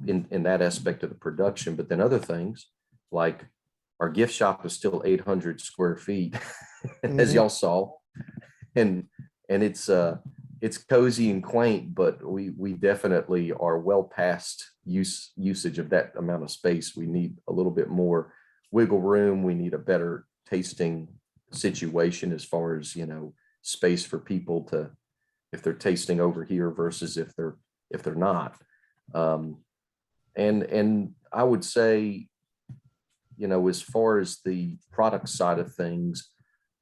in that aspect of the production. But then other things, like our gift shop is still 800 square feet, as y'all saw, and it's cozy and quaint, but we definitely are well past usage of that amount of space. We need a little bit more wiggle room. We need a better tasting situation as far as, space for people to, if they're tasting over here versus if they're not. And I would say, as far as the product side of things,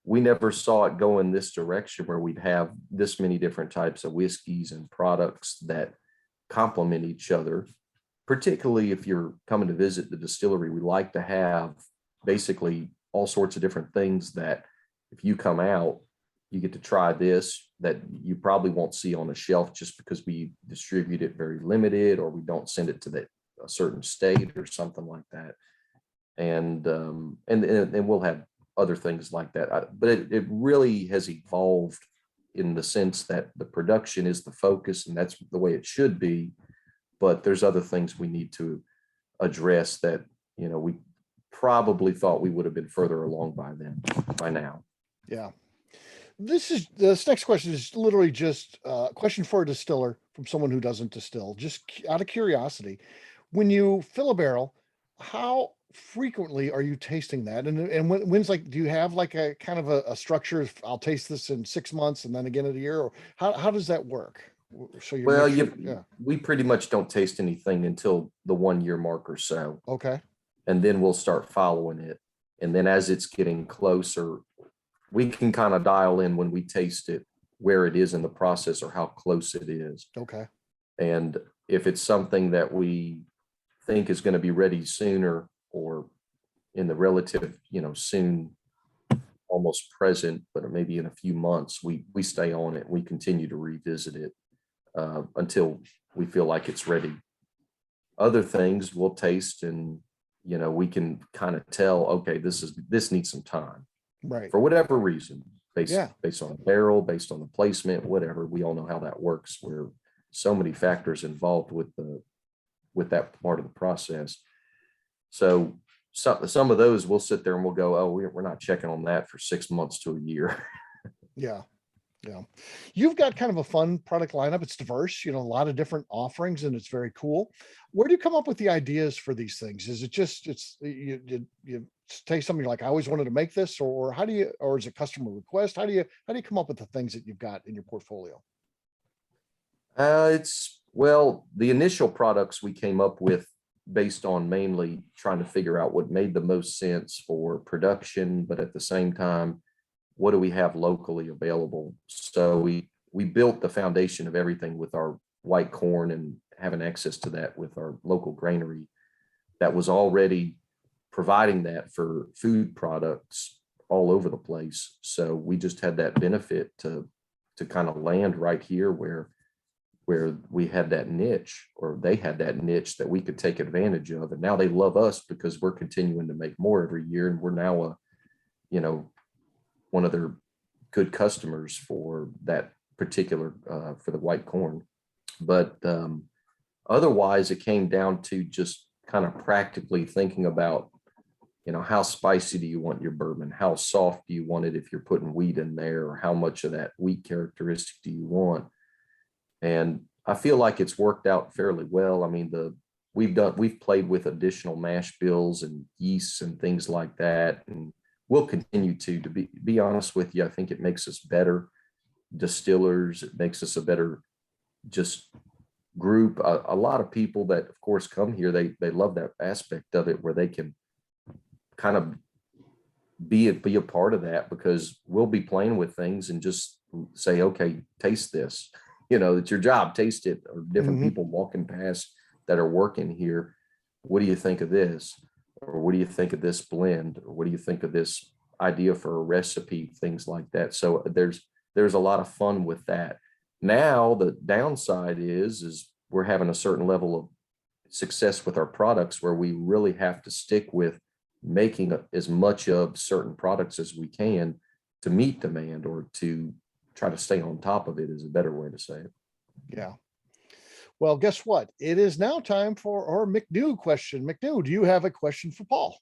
we never saw it go in this direction where we'd have this many different types of whiskeys and products that complement each other. Particularly if you're coming to visit the distillery, we like to have basically all sorts of different things that if you come out, you get to try this that you probably won't see on the shelf just because we distribute it very limited, or we don't send it to a certain state or something like that. And we'll have other things like that. But it really has evolved in the sense that the production is the focus, and that's the way it should be. But there's other things we need to address that, we probably thought we would have been further along by now. Yeah. This next question is literally just a question for a distiller from someone who doesn't distill, just out of curiosity. When you fill a barrel, how frequently are you tasting that? And when's do you have like a kind of a structure? I'll taste this in 6 months and then again in a year, or how does that work? So we pretty much don't taste anything until the 1 year mark or so. Okay. And then we'll start following it. And then as it's getting closer, we can kind of dial in when we taste it, where it is in the process or how close it is. Okay. And if it's something that we think is going to be ready sooner, or in the relative, soon, almost present, but maybe in a few months, we stay on it. We continue to revisit it until we feel like it's ready. Other things we'll taste, and we can kind of tell, okay, this needs some time, right? For whatever reason, based on the barrel, based on the placement, whatever. We all know how that works. Where so many factors involved with that part of the process. So some of those we'll sit there and we'll go, oh, we're not checking on that for 6 months to a year. Yeah. You've got kind of a fun product lineup. It's diverse, a lot of different offerings, and it's very cool. Where do you come up with the ideas for these things? Is it just, you taste something, you're like, I always wanted to make this, or or is it customer request? How do you come up with the things that you've got in your portfolio? The initial products we came up with based on mainly trying to figure out what made the most sense for production, but at the same time, what do we have locally available? So we built the foundation of everything with our white corn and having access to that with our local granary that was already providing that for food products all over the place. So we just had that benefit to kind of land right here where we had that niche, or they had that niche that we could take advantage of. And now they love us because we're continuing to make more every year. And we're now one of their good customers for that particular, for the white corn. But otherwise it came down to just kind of practically thinking about, how spicy do you want your bourbon? How soft do you want it if you're putting wheat in there? Or how much of that wheat characteristic do you want? And I feel like it's worked out fairly well. I mean, we've played with additional mash bills and yeasts and things like that. And we'll continue to be honest with you. I think it makes us better distillers. It makes us a better just group. A lot of people that of course come here, they love that aspect of it where they can kind of be a part of that, because we'll be playing with things and just say, okay, taste this. It's your job, taste it. Or different people walking past that are working here. What do you think of this? Or what do you think of this blend? Or what do you think of this idea for a recipe? Things like that. So there's a lot of fun with that. Now the downside is we're having a certain level of success with our products where we really have to stick with making as much of certain products as we can to meet demand, or to try to stay on top of it, is a better way to say it. Yeah. Well, guess what? It is now time for our McNew question. McNew, do you have a question for Paul?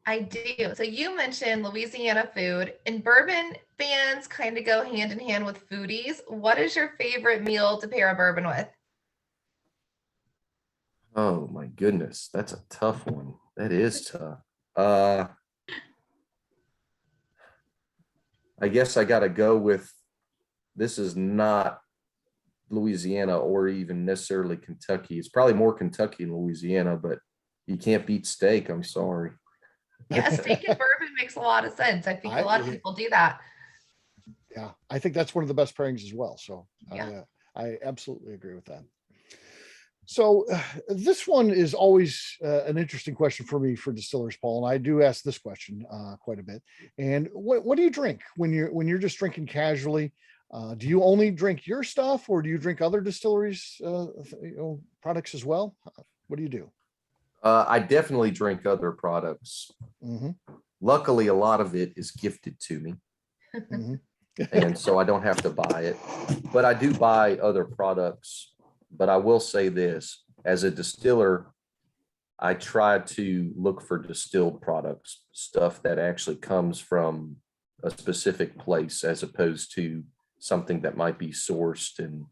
I do. So you mentioned Louisiana food, and bourbon fans kind of go hand in hand with foodies. What is your favorite meal to pair a bourbon with? Oh my goodness, that's a tough one. That is tough. I guess I got to go with, this is not Louisiana or even necessarily Kentucky. It's probably more Kentucky and Louisiana, but you can't beat steak. I'm sorry. Yeah, steak and bourbon makes a lot of sense. I think a lot of people do that. Yeah, I think that's one of the best pairings as well. So yeah. I absolutely agree with that. So this one is always an interesting question for me for distillers, Paul, and I do ask this question quite a bit. And what do you drink when you're just drinking casually? Do you only drink your stuff, or do you drink other distilleries products as well? What do you do? I definitely drink other products. Mm-hmm. Luckily, a lot of it is gifted to me. Mm-hmm. And so I don't have to buy it, but I do buy other products. But I will say this, as a distiller, I try to look for distilled products, stuff that actually comes from a specific place, as opposed to something that might be sourced and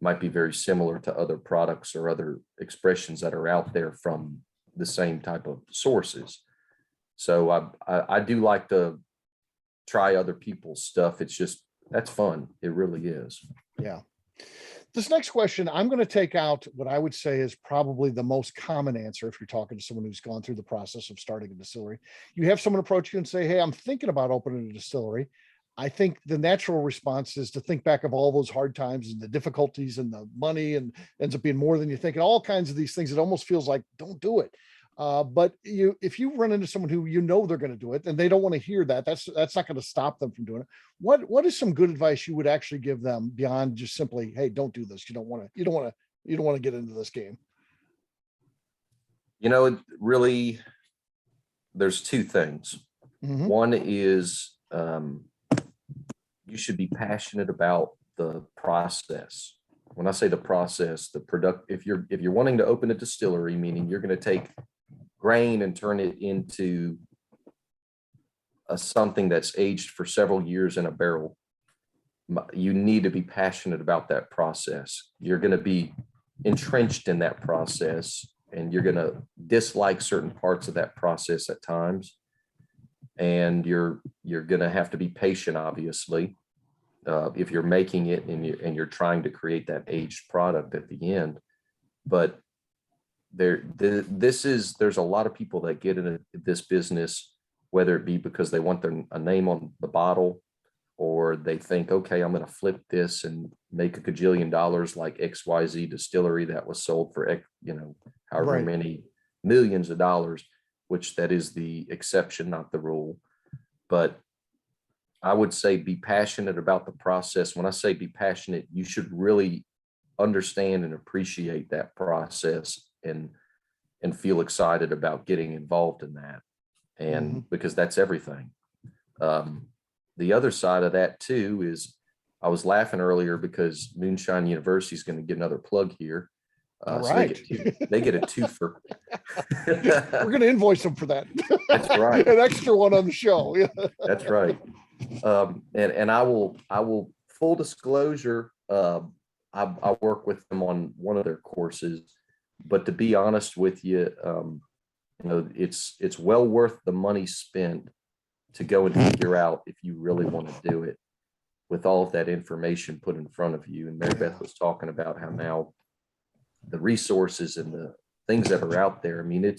might be very similar to other products or other expressions that are out there from the same type of sources. So I do like to try other people's stuff. It's just, that's fun. It really is. Yeah. This next question, I'm going to take out what I would say is probably the most common answer if you're talking to someone who's gone through the process of starting a distillery. You have someone approach you and say, hey, I'm thinking about opening a distillery. I think the natural response is to think back of all those hard times and the difficulties and the money, and ends up being more than you think, and all kinds of these things. It almost feels like, don't do it. But if you run into someone who they're going to do it and they don't want to hear that, that's not going to stop them from doing it. What is some good advice you would actually give them beyond just simply, hey, don't do this. You don't want to get into this game. Really, there's two things. Mm-hmm. One is you should be passionate about the process. When I say the process, the product, if you're wanting to open a distillery, meaning you're going to take grain and turn it into something that's aged for several years in a barrel, you need to be passionate about that process. You're going to be entrenched in that process, and you're going to dislike certain parts of that process at times. And you're going to have to be patient, obviously, if you're making it and you're trying to create that aged product at the end. But there's a lot of people that get into this business, whether it be because they want a name on the bottle, or they think, okay, I'm going to flip this and make $1 gajillion like XYZ distillery that was sold for however many millions of dollars, which that is the exception, not the rule. But I would say be passionate about the process. When I say be passionate, you should really understand and appreciate that process and feel excited about getting involved in that. And because that's everything. The other side of that too is, I was laughing earlier because Moonshine University is going to get another plug here. All so right. they get a twofer. We're going to invoice them for that. That's right. An extra one on the show. That's right. And I will full disclosure, I work with them on one of their courses, but to be honest with you, it's well worth the money spent to go and figure out if you really want to do it, with all of that information put in front of you. And Mary Beth was talking about how now the resources and the things that are out there. I mean,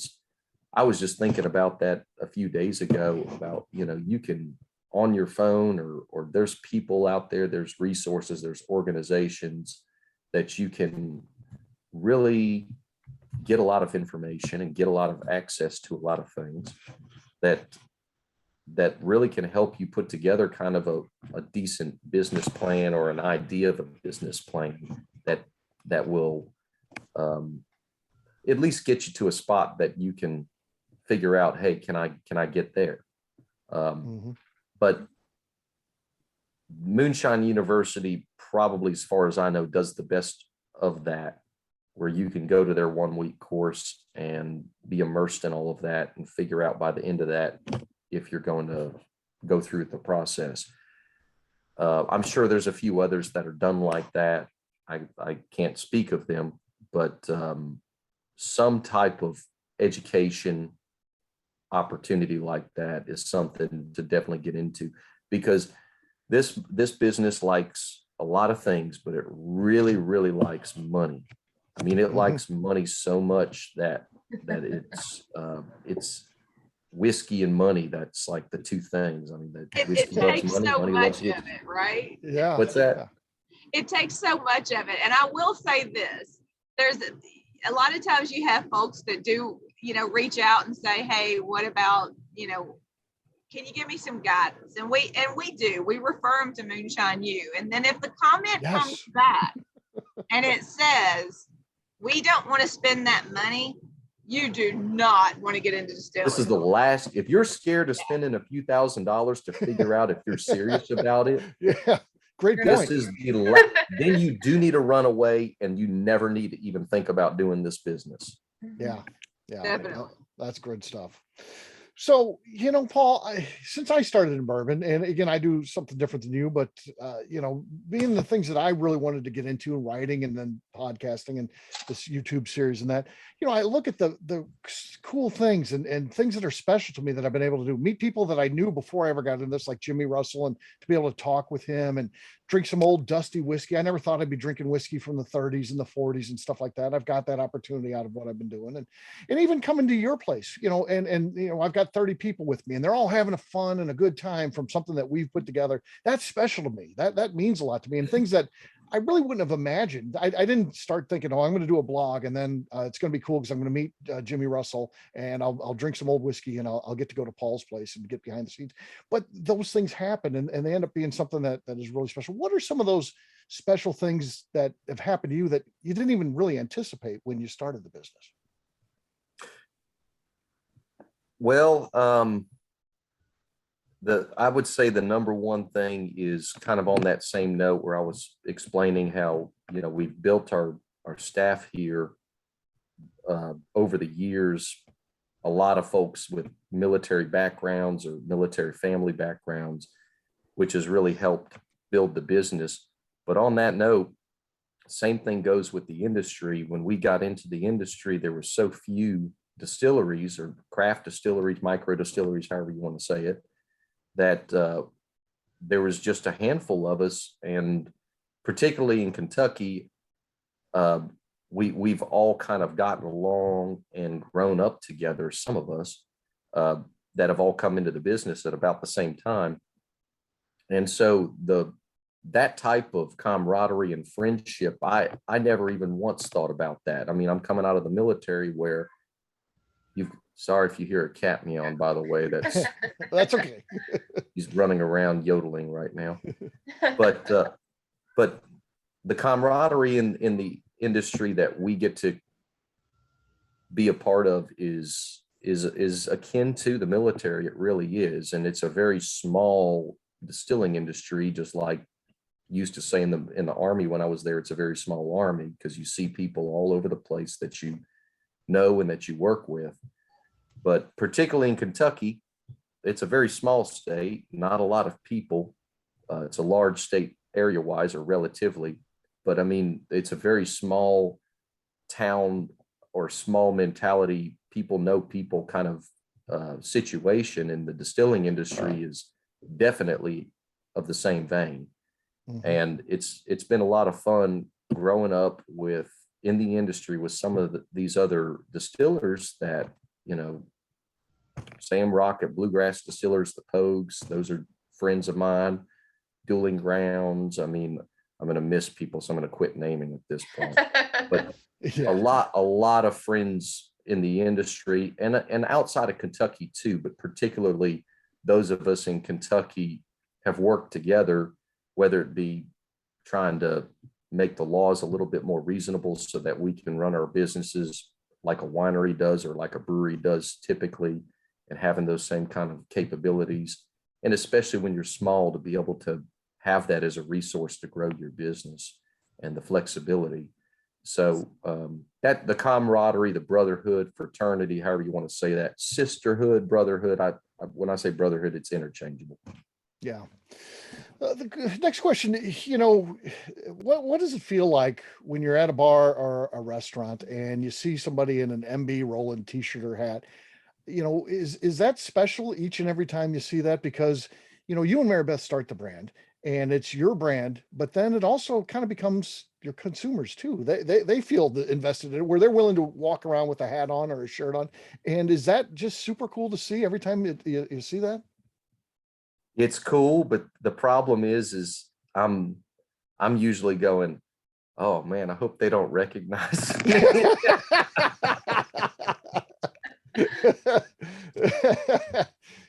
I was just thinking about that a few days ago about, you can on your phone or there's people out there, there's resources, there's organizations that you can really get a lot of information and get a lot of access to a lot of things that really can help you put together kind of a decent business plan, or an idea of a business plan that will at least get you to a spot that you can figure out, hey, can I get there? But Moonshine University, probably as far as I know, does the best of that, where you can go to their 1-week course and be immersed in all of that and figure out by the end of that if you're going to go through the process. I'm sure there's a few others that are done like that. I can't speak of them, but some type of education opportunity like that is something to definitely get into, because this business likes a lot of things, but it really, really likes money. I mean, it likes money so much that it's whiskey and money. That's like the two things. I mean, whiskey loves takes money, so money much loves whiskey. of it, right? Yeah. What's that? It takes so much of it. And I will say this, there's a lot of times you have folks that do, reach out and say, hey, what about, can you give me some guidance? And we do. We refer them to Moonshine U. And then if the comment comes back and it says, we don't want to spend that money, you do not want to get into distilling. This is the last, if you're scared of spending a few $1,000s to figure out if you're serious about it. Yeah, great point. This is then you do need to run away, and you never need to even think about doing this business. Yeah. Definitely. That's good stuff. So, Paul, since I started in bourbon, and again, I do something different than you, but, being the things that I really wanted to get into, writing and then podcasting and this YouTube series and that, I look at the cool things and things that are special to me that I've been able to do, meet people that I knew before I ever got into this, like Jimmy Russell, and to be able to talk with him and drink some old dusty whiskey. I never thought I'd be drinking whiskey from the 30s and the 40s and stuff like that. I've got that opportunity out of what I've been doing, and even coming to your place, and I've got 30 people with me, and they're all having a fun and a good time from something that we've put together. That's special to me. That means a lot to me, and things that I really wouldn't have imagined. I didn't start thinking, I'm going to do a blog, and then it's going to be cool because I'm going to meet Jimmy Russell, and I'll drink some old whiskey, and I'll get to go to Paul's place and get behind the scenes. But those things happen, and they end up being something that is really special. What are some of those special things that have happened to you that you didn't even really anticipate when you started the business? Well, I would say the number one thing is kind of on that same note where I was explaining how, we've built our staff here over the years, a lot of folks with military backgrounds or military family backgrounds, which has really helped build the business. But on that note, same thing goes with the industry. When we got into the industry, there were so few distilleries or craft distilleries, micro distilleries, however you want to say it, that there was just a handful of us. And particularly in Kentucky, we've all kind of gotten along and grown up together, some of us that have all come into the business at about the same time. And so that type of camaraderie and friendship, I never even once thought about that. I mean, I'm coming out of the military where sorry if you hear a cat meowing, by the way, that's okay. He's running around yodeling right now. But the camaraderie in the industry that we get to be a part of is akin to the military. It really is. And it's a very small distilling industry, just like used to say in the Army when I was there. It's a very small army because you see people all over the place that you know and that you work with. But particularly in Kentucky, it's a very small state, not a lot of people. It's a large state area-wise or relatively, but I mean, it's a very small town or small mentality, people know people kind of situation, and the distilling industry is definitely of the same vein. Mm-hmm. And it's been a lot of fun growing up in the industry with some of these other distillers that, Sam Rocket, Bluegrass Distillers, the Pogues, those are friends of mine. Dueling Grounds. I mean, I'm going to miss people, so I'm going to quit naming at this point. But a lot of friends in the industry and outside of Kentucky too, but particularly those of us in Kentucky have worked together, whether it be trying to make the laws a little bit more reasonable so that we can run our businesses like a winery does or like a brewery does typically, and having those same kind of capabilities. And especially when you're small, to be able to have that as a resource to grow your business and the flexibility. So that the camaraderie, the brotherhood, fraternity, however you want to say that, sisterhood, brotherhood. When I say brotherhood, it's interchangeable. Yeah. The next question, what does it feel like when you're at a bar or a restaurant and you see somebody in an MB Roland t-shirt or hat? Is that special each and every time you see that? Because, you and Mary Beth start the brand and it's your brand, but then it also kind of becomes your consumers too. They feel invested in it, where they're willing to walk around with a hat on or a shirt on. And is that just super cool to see every time you see that? It's cool, but the problem is I'm usually going, Oh man, I hope they don't recognize me.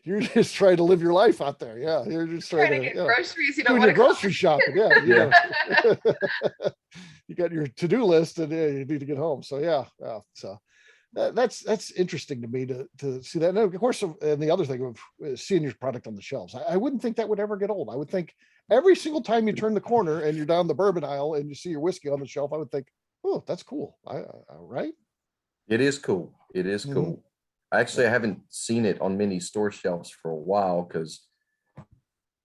You're just trying to live your life out there. Yeah, you're just Trying trying to to get groceries. You don't doing want your to grocery shopping. Yeah, you got your to-do list, and you need to get home. So yeah. So that's interesting to me to see that. And of course, and the other thing of seeing your product on the shelves, I wouldn't think that would ever get old. I would think every single time you turn the corner and you're down the bourbon aisle and you see your whiskey on the shelf, I would think, oh, that's cool. Right? It is cool. It is cool. Actually, I haven't seen it on many store shelves for a while because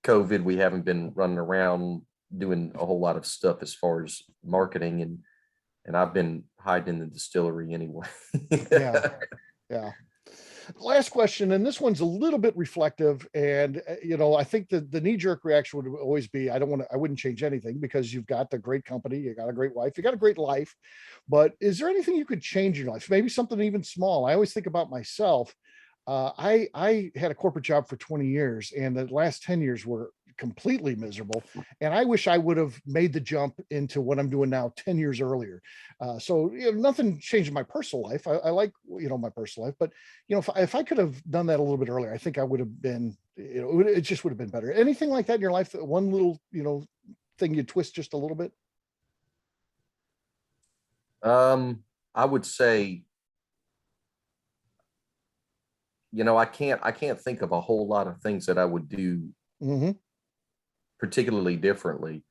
COVID, we haven't been running around doing a whole lot of stuff as far as marketing, and I've been hiding in the distillery anyway. Yeah. Last question, and this one's a little bit reflective, and I think the knee-jerk reaction would always be, I wouldn't change anything because you've got the great company, you got a great wife, you got a great life. But is there anything you could change in your life? Maybe something even small. I always think about myself. I had a corporate job for 20 years, and the last 10 years were completely miserable. And I wish I would have made the jump into what I'm doing now 10 years earlier. So nothing changed in my personal life. I like, my personal life, but if I could have done that a little bit earlier, I think I would have been, it just would have been better. Anything like that in your life, that one little, thing you twist just a little bit? I would say, I can't think of a whole lot of things that I would do particularly differently.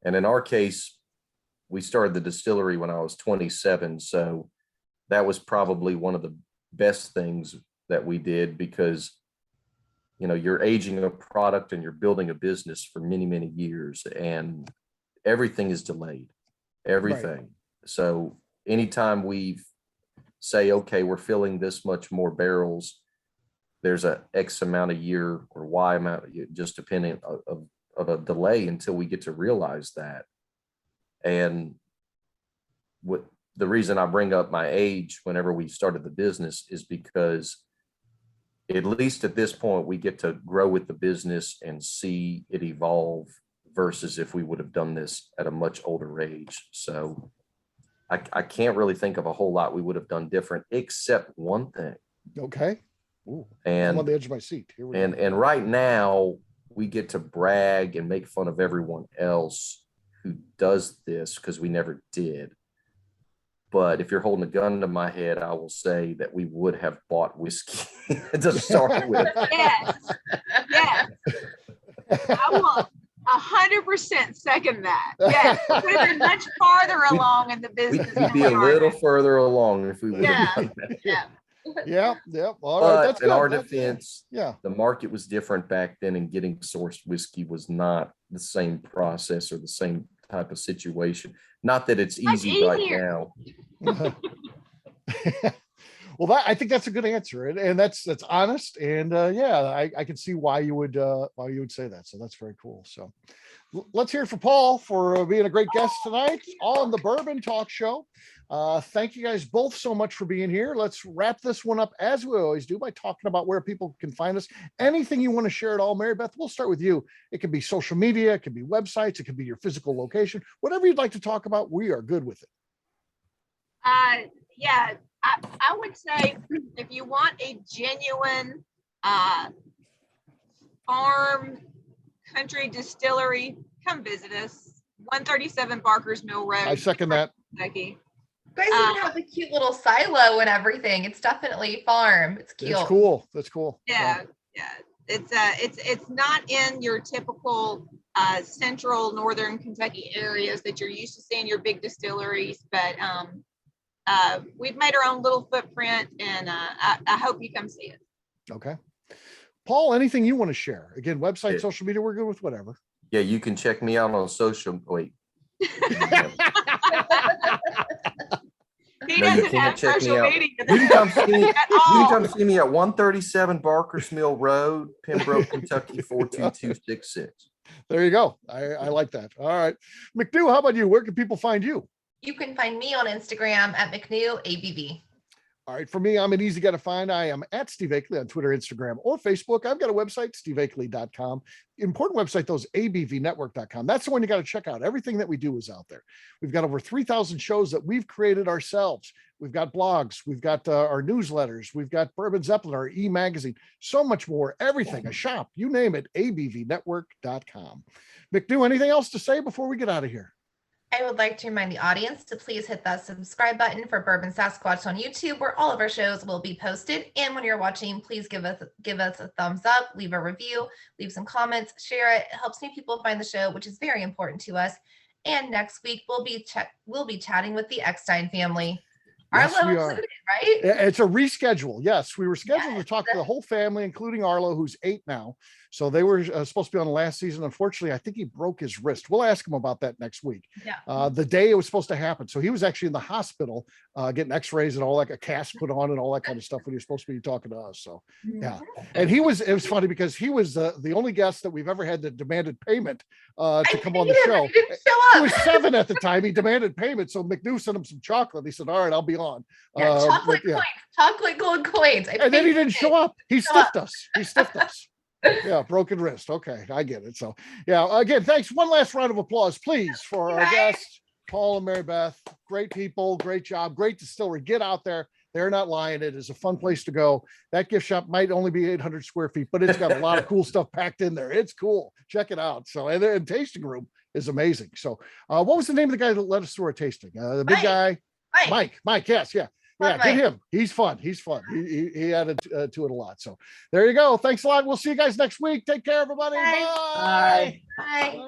And in our case, we started the distillery when I was 27. So that was probably one of the best things that we did because, you're aging a product and you're building a business for many, many years, and everything is delayed, everything. Right. So anytime we say, okay, we're filling this much more barrels, there's a X amount a year or Y amount, just depending of a delay until we get to realize that. And what the reason I bring up my age whenever we started the business is because at least at this point, we get to grow with the business and see it evolve versus if we would have done this at a much older age. So I can't really think of a whole lot we would have done different, except one thing. Okay. Ooh, and I'm on the edge of my seat. Here we go. And right now we get to brag and make fun of everyone else who does this because we never did. But if you're holding a gun to my head, I will say that we would have bought whiskey to start with. Yes. I will 100% second that. Yes, we would have been much farther along in the business. We'd be a little further along if we would have done that. Yeah. All right. That's in good. Our defense, the market was different back then, and getting sourced whiskey was not the same process or the same type of situation. Not that it's easy right now. Well, I think that's a good answer, and that's honest, and I can see why you would say that. So that's very cool. So let's hear it for Paul for being a great guest tonight on the Bourbon Talk Show. Thank you guys both so much for being here. Let's wrap this one up as we always do by talking about where people can find us. Anything you want to share at all, Mary Beth? We'll start with you. It could be social media, it could be websites, it could be your physical location. Whatever you'd like to talk about, we are good with it. I would say if you want a genuine farm country distillery, come visit us. 137 Barker's Mill Road. I second that. Kentucky. You guys even have the cute little silo and everything. It's definitely farm. It's cute. It's cool. That's cool. Yeah. It's not in your typical central northern Kentucky areas that you're used to seeing your big distilleries, but we've made our own little footprint, and I hope you come see it. Okay. Paul, anything you want to share? Again, website, social media, we're good with whatever. Yeah, you can check me out on social. Wait. He doesn't have social media. You can come see me at 137 Barker's Mill Road, Pembroke, Kentucky 42266. There you go. I like that. All right. McNew, how about you? Where can people find you? You can find me on Instagram at McNew ABV. All right. For me, I'm an easy guy to find. I am at Steve Akley on Twitter, Instagram, or Facebook. I've got a website, steveakley.com. Important website, though, is abvnetwork.com. That's the one you got to check out. Everything that we do is out there. We've got over 3,000 shows that we've created ourselves. We've got blogs. We've got our newsletters. We've got Bourbon Zeppelin, our e-magazine, so much more. Everything, a shop, you name it, abvnetwork.com. McNew, anything else to say before we get out of here? I would like to remind the audience to please hit that subscribe button for Bourbon Sasquatch on YouTube, where all of our shows will be posted. And when you're watching, please give us a thumbs up, leave a review, leave some comments, share it. It helps new people find the show, which is very important to us. And next week we'll be chatting with the Eckstein family. Yes, Arlo we are. included, right? It's a reschedule. Yes, we were scheduled to talk to the whole family, including Arlo, who's 8 now. So they were supposed to be on the last season. Unfortunately, I think he broke his wrist. We'll ask him about that next week. Yeah. The day it was supposed to happen. So he was actually in the hospital getting x-rays and all that, a cast put on and all that kind of stuff when he was supposed to be talking to us. So yeah. And it was funny because he was the only guest that we've ever had that demanded payment to come on the show. He didn't show up. He was 7 at the time. He demanded payment. So McNew sent him some chocolate. He said, all right, I'll be on. Chocolate coins, chocolate gold coins. And then he didn't show up. He stiffed us. Yeah, broken wrist. Okay, I get it. So yeah, again, thanks. One last round of applause, please, for our guests, Paul and Mary Beth. Great people, great job, great distillery. Get out there. They're not lying. It is a fun place to go. That gift shop might only be 800 square feet, but it's got a lot of cool stuff packed in there. It's cool. Check it out. So, and tasting room is amazing. So, what was the name of the guy that led us through our tasting? The big guy, Mike. Yes, yeah. Yeah, get him. He's fun. He added to it a lot. So there you go. Thanks a lot. We'll see you guys next week. Take care, everybody. Bye. Bye. Bye.